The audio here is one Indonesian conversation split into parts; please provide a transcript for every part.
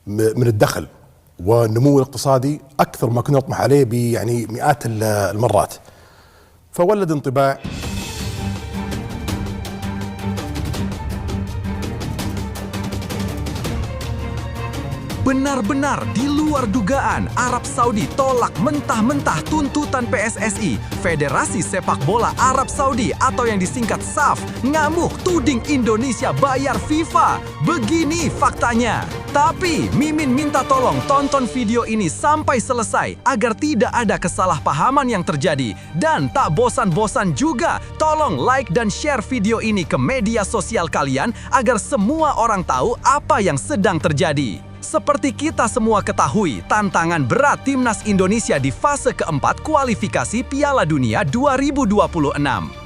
من الدخل والنمو الاقتصادي أكثر ما كنا نطمح عليه يعني مئات المرات. فولد انطباع Benar-benar di luar dugaan, Arab Saudi tolak mentah-mentah tuntutan PSSI. Federasi Sepak Bola Arab Saudi atau yang disingkat SAF ngamuk tuding Indonesia bayar FIFA. Begini faktanya. Tapi Mimin minta tolong tonton video ini sampai selesai agar tidak ada kesalahpahaman yang terjadi. Dan tak bosan-bosan juga, tolong like dan share video ini ke media sosial kalian agar semua orang tahu apa yang sedang terjadi. Seperti kita semua ketahui, tantangan berat Timnas Indonesia di fase keempat kualifikasi Piala Dunia 2026.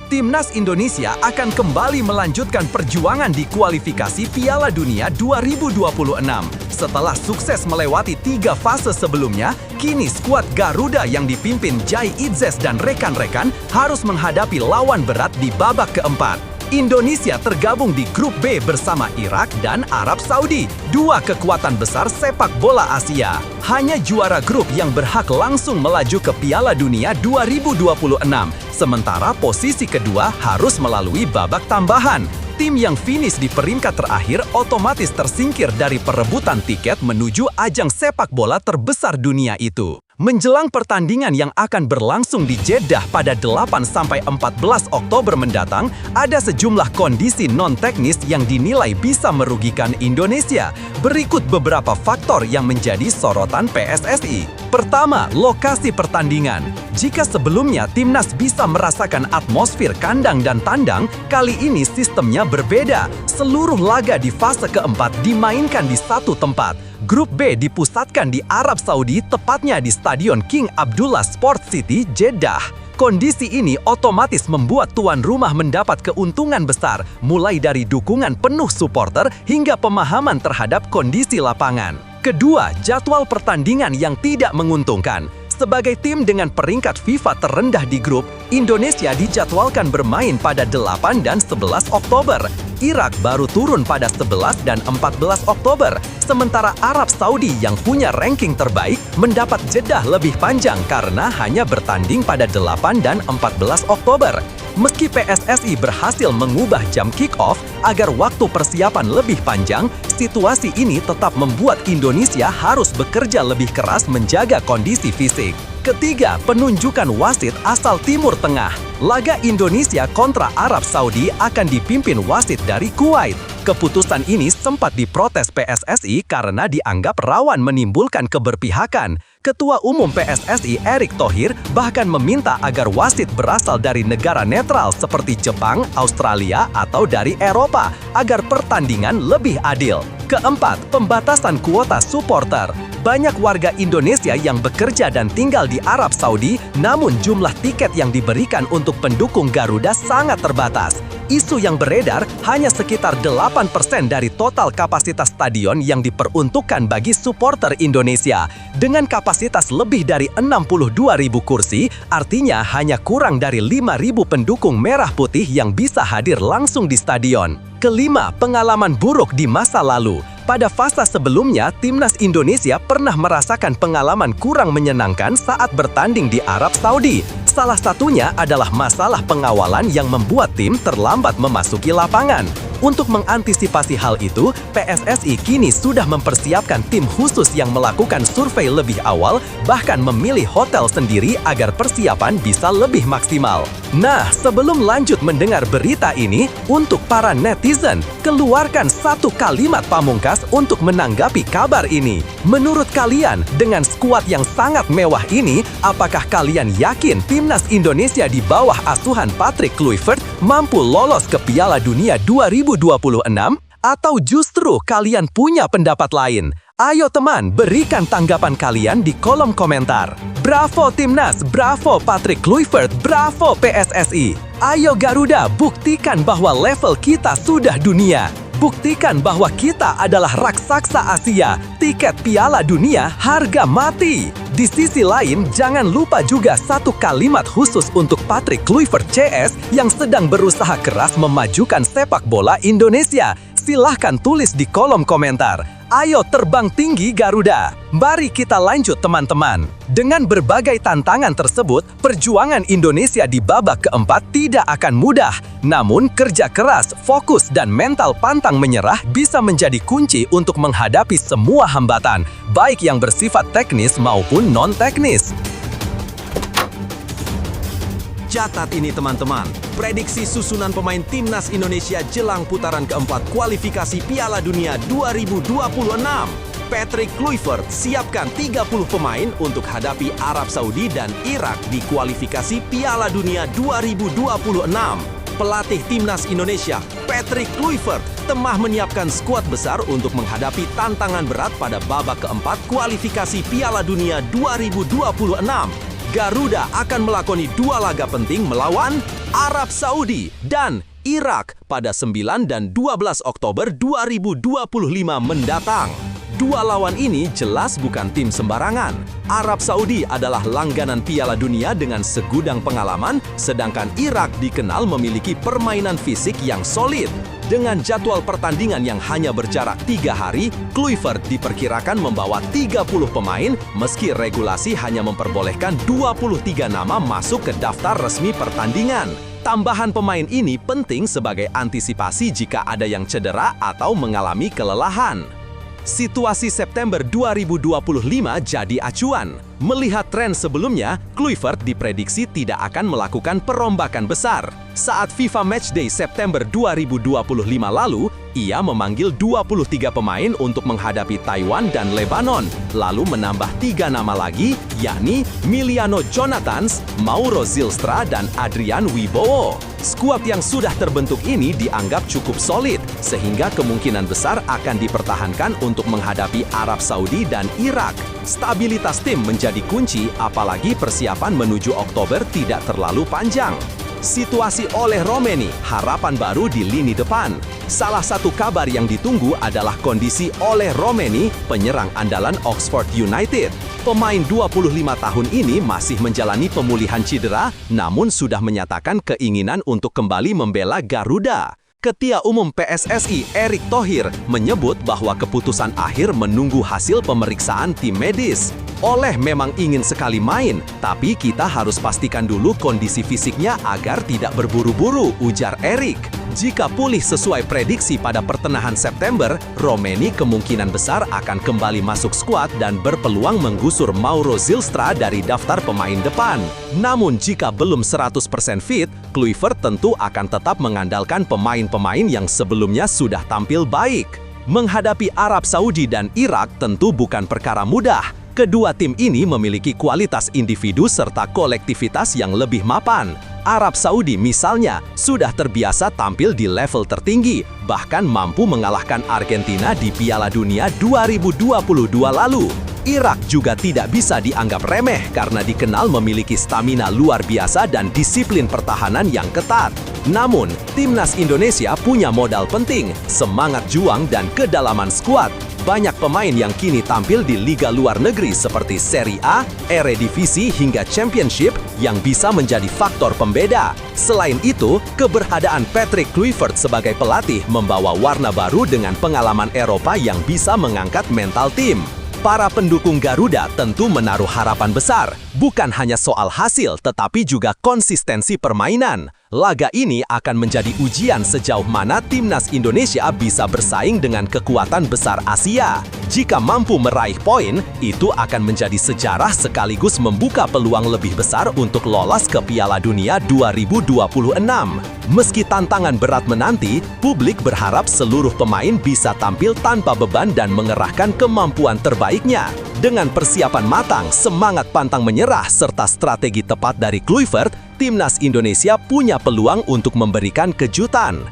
Timnas Indonesia akan kembali melanjutkan perjuangan di kualifikasi Piala Dunia 2026. Setelah sukses melewati 3 fase sebelumnya, kini skuad Garuda yang dipimpin Jai Idzes dan rekan-rekan harus menghadapi lawan berat di babak keempat. Indonesia tergabung di grup B bersama Irak dan Arab Saudi, 2 kekuatan besar sepak bola Asia. Hanya juara grup yang berhak langsung melaju ke Piala Dunia 2026, sementara posisi kedua harus melalui babak tambahan. Tim yang finish di peringkat terakhir otomatis tersingkir dari perebutan tiket menuju ajang sepak bola terbesar dunia itu. Menjelang pertandingan yang akan berlangsung di Jeddah pada 8-14 Oktober mendatang, ada sejumlah kondisi non-teknis yang dinilai bisa merugikan Indonesia. Berikut beberapa faktor yang menjadi sorotan PSSI. Pertama, lokasi pertandingan. Jika sebelumnya Timnas bisa merasakan atmosfer kandang dan tandang, kali ini sistemnya berbeda. Seluruh laga di fase keempat dimainkan di satu tempat. Grup B dipusatkan di Arab Saudi, tepatnya di Stadion King Abdullah Sport City, Jeddah. Kondisi ini otomatis membuat tuan rumah mendapat keuntungan besar, mulai dari dukungan penuh supporter hingga pemahaman terhadap kondisi lapangan. Kedua, jadwal pertandingan yang tidak menguntungkan. Sebagai tim dengan peringkat FIFA terendah di grup, Indonesia dijadwalkan bermain pada 8 dan 11 Oktober. Irak baru turun pada 11 dan 14 Oktober, sementara Arab Saudi yang punya ranking terbaik mendapat jeda lebih panjang karena hanya bertanding pada 8 dan 14 Oktober. Meski PSSI berhasil mengubah jam kick-off agar waktu persiapan lebih panjang, situasi ini tetap membuat Indonesia harus bekerja lebih keras menjaga kondisi fisik. Ketiga, penunjukan wasit asal Timur Tengah. Laga Indonesia kontra Arab Saudi akan dipimpin wasit dari Kuwait. Keputusan ini sempat diprotes PSSI karena dianggap rawan menimbulkan keberpihakan. Ketua Umum PSSI Erick Thohir bahkan meminta agar wasit berasal dari negara netral seperti Jepang, Australia, atau dari Eropa agar pertandingan lebih adil. Keempat, pembatasan kuota supporter. Banyak warga Indonesia yang bekerja dan tinggal di Arab Saudi, namun jumlah tiket yang diberikan untuk pendukung Garuda sangat terbatas. Isu yang beredar hanya sekitar 8% dari total kapasitas stadion yang diperuntukkan bagi supporter Indonesia. Dengan kapasitas lebih dari 62.000 kursi, artinya hanya kurang dari 5.000 pendukung merah putih yang bisa hadir langsung di stadion. Kelima, pengalaman buruk di masa lalu. Pada fase sebelumnya, Timnas Indonesia pernah merasakan pengalaman kurang menyenangkan saat bertanding di Arab Saudi. Salah satunya adalah masalah pengawalan yang membuat tim terlambat memasuki lapangan. Untuk mengantisipasi hal itu, PSSI kini sudah mempersiapkan tim khusus yang melakukan survei lebih awal, bahkan memilih hotel sendiri agar persiapan bisa lebih maksimal. Nah, sebelum lanjut mendengar berita ini, untuk para netizen, keluarkan satu kalimat pamungkas untuk menanggapi kabar ini. Menurut kalian, dengan skuad yang sangat mewah ini, apakah kalian yakin Timnas Indonesia di bawah asuhan Patrick Kluivert mampu lolos ke Piala Dunia 2026? Atau justru kalian punya pendapat lain? Ayo teman, berikan tanggapan kalian di kolom komentar. Bravo Timnas, bravo Patrick Kluivert, bravo PSSI. Ayo Garuda, buktikan bahwa level kita sudah dunia. Buktikan bahwa kita adalah raksasa Asia. Tiket Piala Dunia harga mati. Di sisi lain, jangan lupa juga satu kalimat khusus untuk Patrick Kluivert CS yang sedang berusaha keras memajukan sepak bola Indonesia. Silahkan tulis di kolom komentar. Ayo terbang tinggi Garuda. Mari kita lanjut teman-teman. Dengan berbagai tantangan tersebut, perjuangan Indonesia di babak keempat tidak akan mudah. Namun kerja keras, fokus, dan mental pantang menyerah bisa menjadi kunci untuk menghadapi semua hambatan, baik yang bersifat teknis maupun non-teknis. Catat ini teman-teman, prediksi susunan pemain timnas Indonesia jelang putaran keempat kualifikasi Piala Dunia 2026. Patrick Kluivert siapkan 30 pemain untuk hadapi Arab Saudi dan Irak di kualifikasi Piala Dunia 2026. Pelatih timnas Indonesia, Patrick Kluivert, tengah menyiapkan skuad besar untuk menghadapi tantangan berat pada babak keempat kualifikasi Piala Dunia 2026. Garuda akan melakoni 2 laga penting melawan Arab Saudi dan Irak pada 9 dan 12 Oktober 2025 mendatang. 2 lawan ini jelas bukan tim sembarangan. Arab Saudi adalah langganan Piala Dunia dengan segudang pengalaman, sedangkan Irak dikenal memiliki permainan fisik yang solid. Dengan jadwal pertandingan yang hanya berjarak 3 hari, Kluivert diperkirakan membawa 30 pemain meski regulasi hanya memperbolehkan 23 nama masuk ke daftar resmi pertandingan. Tambahan pemain ini penting sebagai antisipasi jika ada yang cedera atau mengalami kelelahan. Situasi September 2025 jadi acuan. Melihat tren sebelumnya, Kluivert diprediksi tidak akan melakukan perombakan besar. Saat FIFA Matchday September 2025 lalu, ia memanggil 23 pemain untuk menghadapi Taiwan dan Lebanon, lalu menambah 3 nama lagi, yakni Miliano Jonathans, Mauro Zylstra, dan Adrian Wibowo. Skuad yang sudah terbentuk ini dianggap cukup solid, sehingga kemungkinan besar akan dipertahankan untuk menghadapi Arab Saudi dan Irak. Stabilitas tim menjadi kunci, apalagi persiapan menuju Oktober tidak terlalu panjang. Situasi oleh Romeni, harapan baru di lini depan. Salah satu kabar yang ditunggu adalah kondisi oleh Romeni, penyerang andalan Oxford United. Pemain 25 tahun ini masih menjalani pemulihan cedera, namun sudah menyatakan keinginan untuk kembali membela Garuda. Ketua Umum PSSI Erick Thohir menyebut bahwa keputusan akhir menunggu hasil pemeriksaan tim medis. Oleh memang ingin sekali main, tapi kita harus pastikan dulu kondisi fisiknya agar tidak berburu-buru, ujar Erick. Jika pulih sesuai prediksi pada pertengahan September, Romeni kemungkinan besar akan kembali masuk skuad dan berpeluang menggusur Mauro Zylstra dari daftar pemain depan. Namun jika belum 100% fit, Kluivert tentu akan tetap mengandalkan pemain-pemain yang sebelumnya sudah tampil baik. Menghadapi Arab Saudi dan Irak tentu bukan perkara mudah. Kedua tim ini memiliki kualitas individu serta kolektivitas yang lebih mapan. Arab Saudi misalnya sudah terbiasa tampil di level tertinggi, bahkan mampu mengalahkan Argentina di Piala Dunia 2022 lalu. Irak juga tidak bisa dianggap remeh karena dikenal memiliki stamina luar biasa dan disiplin pertahanan yang ketat. Namun, timnas Indonesia punya modal penting, semangat juang dan kedalaman skuad. Banyak pemain yang kini tampil di liga luar negeri seperti Serie A, Eredivisie hingga Championship yang bisa menjadi faktor pembeda. Selain itu, keberadaan Patrick Kluivert sebagai pelatih membawa warna baru dengan pengalaman Eropa yang bisa mengangkat mental tim. Para pendukung Garuda tentu menaruh harapan besar, bukan hanya soal hasil tetapi juga konsistensi permainan. Laga ini akan menjadi ujian sejauh mana timnas Indonesia bisa bersaing dengan kekuatan besar Asia. Jika mampu meraih poin, itu akan menjadi sejarah sekaligus membuka peluang lebih besar untuk lolos ke Piala Dunia 2026. Meski tantangan berat menanti, publik berharap seluruh pemain bisa tampil tanpa beban dan mengerahkan kemampuan terbaiknya. Dengan persiapan matang, semangat pantang menyerah, serta strategi tepat dari Kluivert, timnas Indonesia punya peluang untuk memberikan kejutan.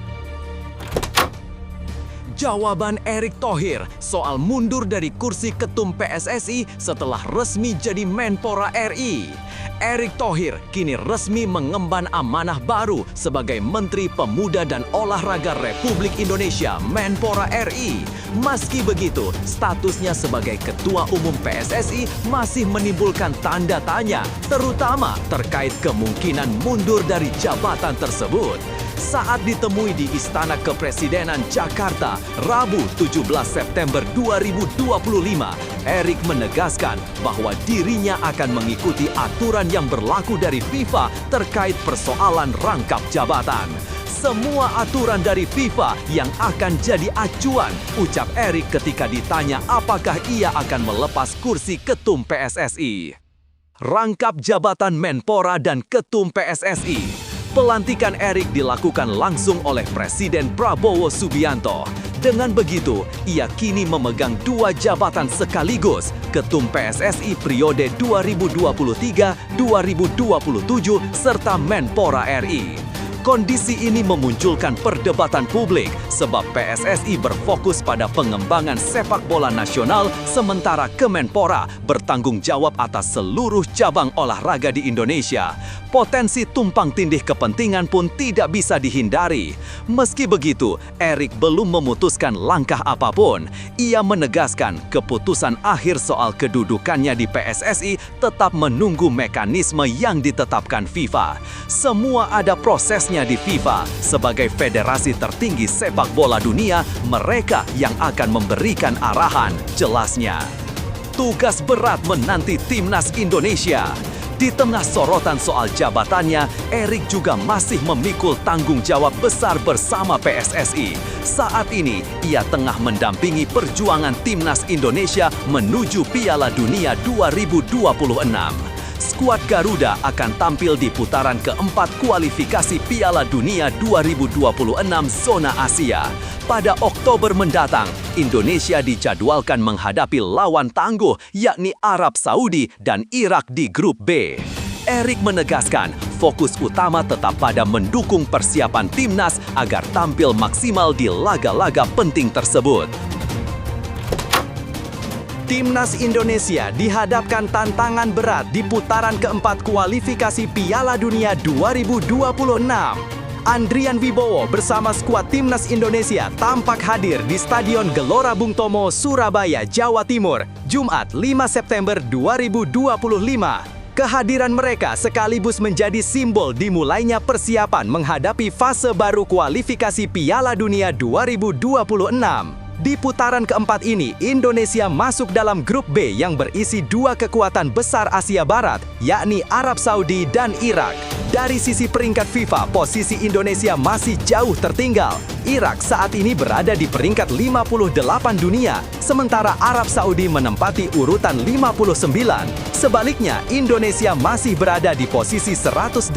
Jawaban Erick Thohir soal mundur dari kursi ketum PSSI setelah resmi jadi Menpora RI. Erick Thohir kini resmi mengemban amanah baru sebagai Menteri Pemuda dan Olahraga Republik Indonesia Menpora RI. Meski begitu, statusnya sebagai Ketua Umum PSSI masih menimbulkan tanda tanya, terutama terkait kemungkinan mundur dari jabatan tersebut. Saat ditemui di Istana Kepresidenan Jakarta, Rabu 17 September 2025, Erik menegaskan bahwa dirinya akan mengikuti aturan yang berlaku dari FIFA terkait persoalan rangkap jabatan. Semua aturan dari FIFA yang akan jadi acuan, ucap Erik ketika ditanya apakah ia akan melepas kursi ketum PSSI. Rangkap jabatan Menpora dan ketum PSSI. Pelantikan Erik dilakukan langsung oleh Presiden Prabowo Subianto. Dengan begitu, ia kini memegang dua jabatan sekaligus, Ketum PSSI periode 2023-2027 serta Menpora RI. Kondisi ini memunculkan perdebatan publik sebab PSSI berfokus pada pengembangan sepak bola nasional sementara Kemenpora bertanggung jawab atas seluruh cabang olahraga di Indonesia. Potensi tumpang tindih kepentingan pun tidak bisa dihindari. Meski begitu, Erik belum memutuskan langkah apapun. Ia menegaskan keputusan akhir soal kedudukannya di PSSI tetap menunggu mekanisme yang ditetapkan FIFA. Semua ada prosesnya di FIFA. Sebagai federasi tertinggi sepak bola dunia, mereka yang akan memberikan arahan, jelasnya. Tugas berat menanti Timnas Indonesia. Di tengah sorotan soal jabatannya, Erik juga masih memikul tanggung jawab besar bersama PSSI. Saat ini, ia tengah mendampingi perjuangan Timnas Indonesia menuju Piala Dunia 2026. Skuad Garuda akan tampil di putaran keempat kualifikasi Piala Dunia 2026 zona Asia. Pada Oktober mendatang, Indonesia dijadwalkan menghadapi lawan tangguh yakni Arab Saudi dan Irak di grup B. Erik menegaskan, fokus utama tetap pada mendukung persiapan timnas agar tampil maksimal di laga-laga penting tersebut. Timnas Indonesia dihadapkan tantangan berat di putaran keempat kualifikasi Piala Dunia 2026. Andrian Wibowo bersama skuad Timnas Indonesia tampak hadir di Stadion Gelora Bung Tomo, Surabaya, Jawa Timur, Jumat 5 September 2025. Kehadiran mereka sekaligus menjadi simbol dimulainya persiapan menghadapi fase baru kualifikasi Piala Dunia 2026. Di putaran keempat ini, Indonesia masuk dalam grup B yang berisi dua kekuatan besar Asia Barat, yakni Arab Saudi dan Irak. Dari sisi peringkat FIFA, posisi Indonesia masih jauh tertinggal. Irak saat ini berada di peringkat 58 dunia, sementara Arab Saudi menempati urutan 59. Sebaliknya, Indonesia masih berada di posisi 118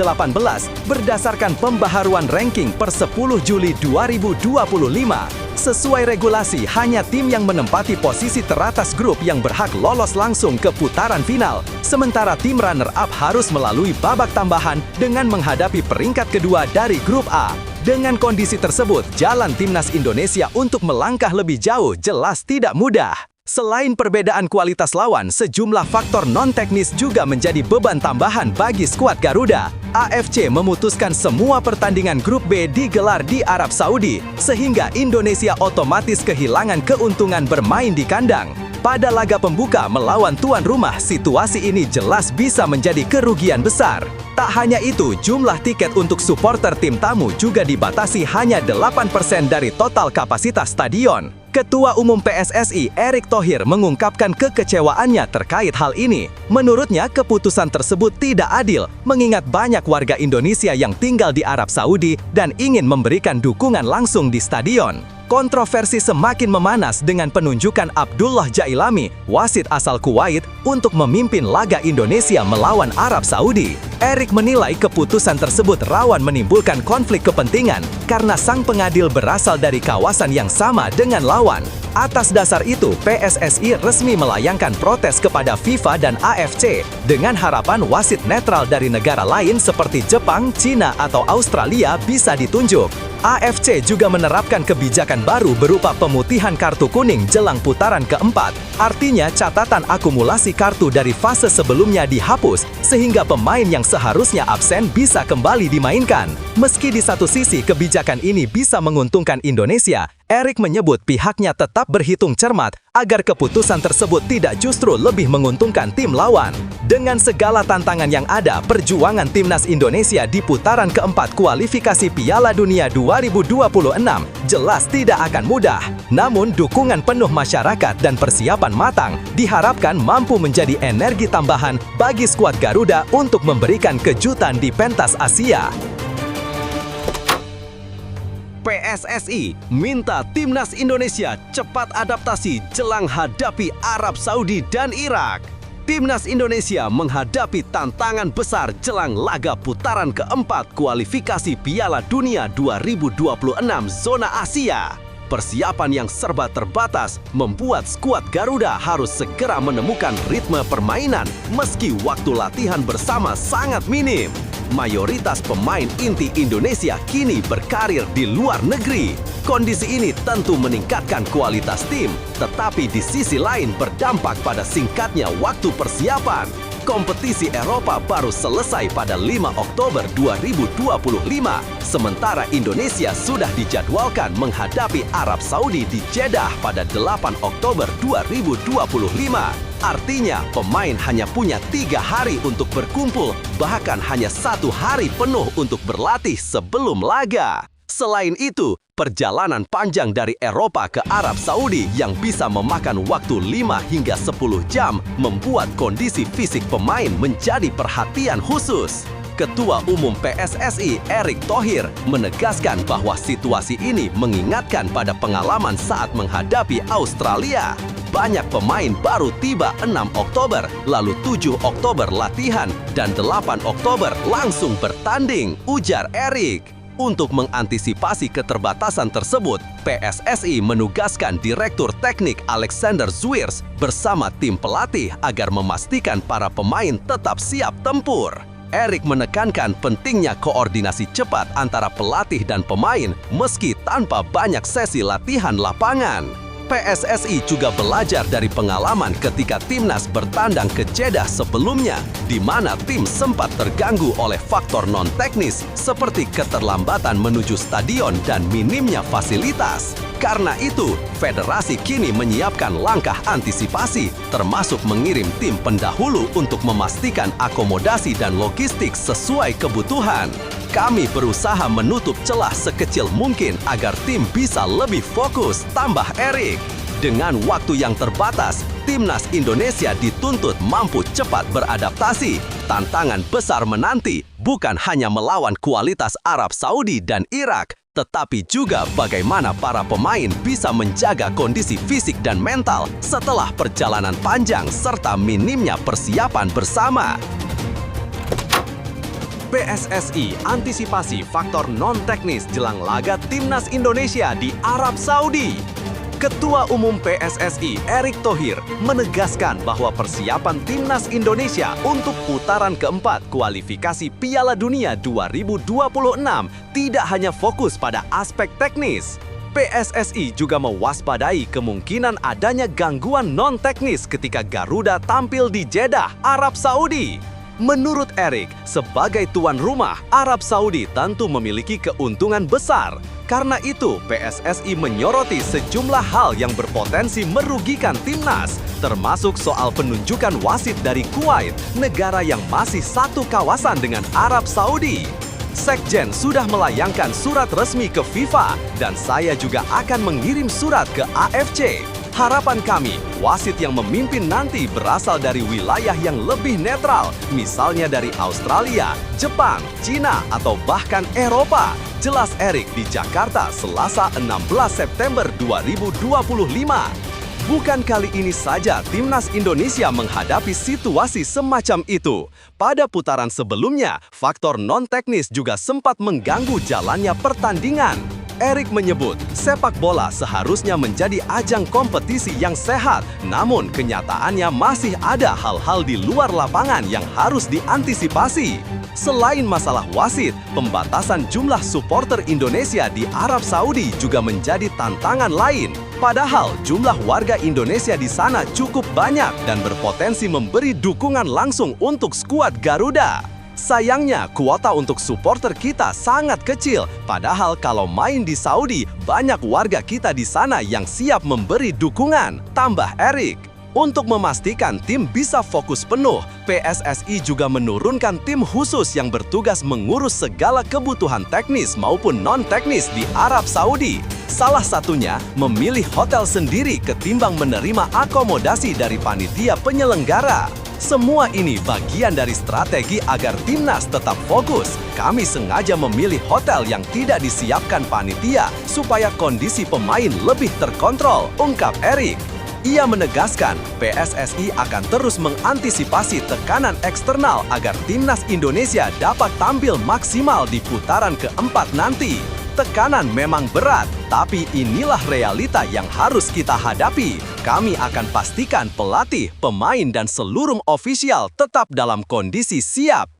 berdasarkan pembaharuan ranking per 10 Juli 2025. Sesuai regulasi, hanya tim yang menempati posisi teratas grup yang berhak lolos langsung ke putaran final, sementara tim runner-up harus melalui babak tambahan dengan menghadapi peringkat kedua dari grup A. Dengan kondisi tersebut, jalan Timnas Indonesia untuk melangkah lebih jauh jelas tidak mudah. Selain perbedaan kualitas lawan, sejumlah faktor non-teknis juga menjadi beban tambahan bagi skuad Garuda. AFC memutuskan semua pertandingan grup B digelar di Arab Saudi, sehingga Indonesia otomatis kehilangan keuntungan bermain di kandang. Pada laga pembuka melawan tuan rumah, situasi ini jelas bisa menjadi kerugian besar. Tak hanya itu, jumlah tiket untuk supporter tim tamu juga dibatasi hanya 8% dari total kapasitas stadion. Ketua Umum PSSI Erick Thohir mengungkapkan kekecewaannya terkait hal ini. Menurutnya, keputusan tersebut tidak adil, mengingat banyak warga Indonesia yang tinggal di Arab Saudi dan ingin memberikan dukungan langsung di stadion. Kontroversi semakin memanas dengan penunjukan Abdullah Jailami, wasit asal Kuwait, untuk memimpin laga Indonesia melawan Arab Saudi. Erik menilai keputusan tersebut rawan menimbulkan konflik kepentingan karena sang pengadil berasal dari kawasan yang sama dengan lawan. Atas dasar itu, PSSI resmi melayangkan protes kepada FIFA dan AFC dengan harapan wasit netral dari negara lain seperti Jepang, Cina, atau Australia bisa ditunjuk. AFC juga menerapkan kebijakan baru berupa pemutihan kartu kuning jelang putaran keempat. Artinya catatan akumulasi kartu dari fase sebelumnya dihapus, sehingga pemain yang seharusnya absen bisa kembali dimainkan. Meski di satu sisi kebijakan ini bisa menguntungkan Indonesia, Erik menyebut pihaknya tetap berhitung cermat agar keputusan tersebut tidak justru lebih menguntungkan tim lawan. Dengan segala tantangan yang ada, perjuangan timnas Indonesia di putaran keempat kualifikasi Piala Dunia 2026 jelas tidak akan mudah. Namun, dukungan penuh masyarakat dan persiapan matang diharapkan mampu menjadi energi tambahan bagi skuad Garuda untuk memberikan kejutan di pentas Asia. PSSI minta timnas Indonesia cepat adaptasi jelang hadapi Arab Saudi dan Irak. Timnas Indonesia menghadapi tantangan besar jelang laga putaran keempat kualifikasi Piala Dunia 2026 zona Asia. Persiapan yang serba terbatas membuat skuad Garuda harus segera menemukan ritme permainan meski waktu latihan bersama sangat minim. Mayoritas pemain inti Indonesia kini berkarir di luar negeri. Kondisi ini tentu meningkatkan kualitas tim, tetapi di sisi lain berdampak pada singkatnya waktu persiapan. Kompetisi Eropa baru selesai pada 5 Oktober 2025, sementara Indonesia sudah dijadwalkan menghadapi Arab Saudi di Jeddah pada 8 Oktober 2025. Artinya, pemain hanya punya 3 hari untuk berkumpul, bahkan hanya 1 hari penuh untuk berlatih sebelum laga. Selain itu, perjalanan panjang dari Eropa ke Arab Saudi yang bisa memakan waktu 5 hingga 10 jam membuat kondisi fisik pemain menjadi perhatian khusus. Ketua Umum PSSI Erick Thohir menegaskan bahwa situasi ini mengingatkan pada pengalaman saat menghadapi Australia. Banyak pemain baru tiba 6 Oktober, lalu 7 Oktober latihan, dan 8 Oktober langsung bertanding, ujar Erick. Untuk mengantisipasi keterbatasan tersebut, PSSI menugaskan Direktur Teknik Alexander Zwiers bersama tim pelatih agar memastikan para pemain tetap siap tempur. Erick menekankan pentingnya koordinasi cepat antara pelatih dan pemain meski tanpa banyak sesi latihan lapangan. PSSI juga belajar dari pengalaman ketika timnas bertandang ke Jeddah sebelumnya, di mana tim sempat terganggu oleh faktor non-teknis seperti keterlambatan menuju stadion dan minimnya fasilitas. Karena itu, federasi kini menyiapkan langkah antisipasi, termasuk mengirim tim pendahulu untuk memastikan akomodasi dan logistik sesuai kebutuhan. Kami berusaha menutup celah sekecil mungkin agar tim bisa lebih fokus, tambah Erick. Dengan waktu yang terbatas, timnas Indonesia dituntut mampu cepat beradaptasi. Tantangan besar menanti bukan hanya melawan kualitas Arab Saudi dan Irak, tetapi juga bagaimana para pemain bisa menjaga kondisi fisik dan mental setelah perjalanan panjang serta minimnya persiapan bersama. PSSI antisipasi faktor non-teknis jelang laga timnas Indonesia di Arab Saudi. Ketua Umum PSSI Erick Thohir menegaskan bahwa persiapan timnas Indonesia untuk putaran keempat kualifikasi Piala Dunia 2026 tidak hanya fokus pada aspek teknis. PSSI juga mewaspadai kemungkinan adanya gangguan non-teknis ketika Garuda tampil di Jeddah, Arab Saudi. Menurut Erick, sebagai tuan rumah, Arab Saudi tentu memiliki keuntungan besar. Karena itu, PSSI menyoroti sejumlah hal yang berpotensi merugikan timnas, termasuk soal penunjukan wasit dari Kuwait, negara yang masih satu kawasan dengan Arab Saudi. Sekjen sudah melayangkan surat resmi ke FIFA, dan saya juga akan mengirim surat ke AFC. Harapan kami, wasit yang memimpin nanti berasal dari wilayah yang lebih netral, misalnya dari Australia, Jepang, Cina, atau bahkan Eropa. Jelas Erick di Jakarta, Selasa 16 September 2025. Bukan kali ini saja timnas Indonesia menghadapi situasi semacam itu. Pada putaran sebelumnya, faktor non-teknis juga sempat mengganggu jalannya pertandingan. Erick menyebut, sepak bola seharusnya menjadi ajang kompetisi yang sehat, namun kenyataannya masih ada hal-hal di luar lapangan yang harus diantisipasi. Selain masalah wasit, pembatasan jumlah supporter Indonesia di Arab Saudi juga menjadi tantangan lain. Padahal jumlah warga Indonesia di sana cukup banyak dan berpotensi memberi dukungan langsung untuk skuad Garuda. Sayangnya, kuota untuk supporter kita sangat kecil. Padahal kalau main di Saudi, banyak warga kita di sana yang siap memberi dukungan. Tambah Erik. Untuk memastikan tim bisa fokus penuh, PSSI juga menurunkan tim khusus yang bertugas mengurus segala kebutuhan teknis maupun non-teknis di Arab Saudi. Salah satunya, memilih hotel sendiri ketimbang menerima akomodasi dari panitia penyelenggara. Semua ini bagian dari strategi agar timnas tetap fokus. Kami sengaja memilih hotel yang tidak disiapkan panitia supaya kondisi pemain lebih terkontrol, ungkap Erik. Ia menegaskan PSSI akan terus mengantisipasi tekanan eksternal agar timnas Indonesia dapat tampil maksimal di putaran keempat nanti. Tekanan memang berat, tapi inilah realita yang harus kita hadapi. Kami akan pastikan pelatih, pemain, dan seluruh ofisial tetap dalam kondisi siap.